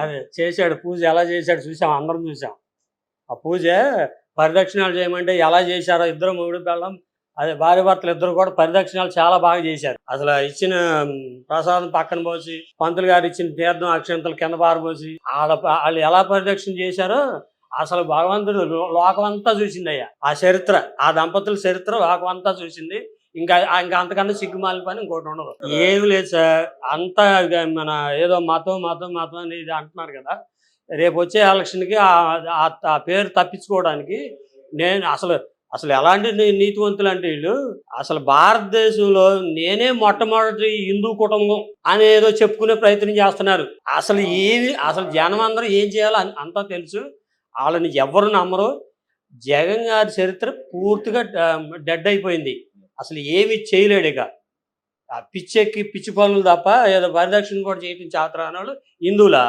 అదే చేశాడు పూజ ఎలా చేశాడు చూసాం, అందరం చూసాం. ఆ పూజ పరిదక్షిణాలు చేయమంటే ఎలా చేశారో ఇద్దరు మొగుడు పెళ్ళాం, అదే భార్య భర్తలు ఇద్దరు కూడా పరిదక్షిణాలు చాలా బాగా చేశారు. అసలు ఇచ్చిన ప్రసాదం పక్కన పోసి, పంతులు గారు ఇచ్చిన తీర్థం అక్షంతలు కింద పారబోసి వాళ్ళు ఎలా పరిదక్షిణ చేశారో అసలు భగవంతుడు లోకం అంతా చూసిందయ్యా. ఆ చరిత్ర, ఆ దంపతుల చరిత్ర లోకం అంతా చూసింది. ఇంకా ఇంకా అంతకన్నా సిగ్గుమాలిన పని ఇంకోటి ఉండదు. ఏమి లేదు సార్, అంతా మన ఏదో మతం మతం మతం అని ఇది అంటున్నారు కదా. రేపు వచ్చే ఎలక్షన్కి ఆ పేరు తప్పించుకోవడానికి నేను అసలు అసలు ఎలాంటి నీతివంతులు అంటే వీళ్ళు, అసలు భారతదేశంలో నేనే మొట్టమొదటి హిందూ కుటుంబం అని ఏదో చెప్పుకునే ప్రయత్నం చేస్తున్నారు. అసలు జనం అందరూ ఏం చేయాలో అంతా తెలుసు. వాళ్ళని ఎవరు నమ్మరు. జగన్ గారి చరిత్ర పూర్తిగా డెడ్ అయిపోయింది. అసలు ఏమి చేయలేడు ఇక. ఆ పిచ్చెక్కి పిచ్చి పనులు తప్ప ఏదో పరిదక్షిణ కూడా చేయటం చేతరాని వాళ్ళు హిందువులా?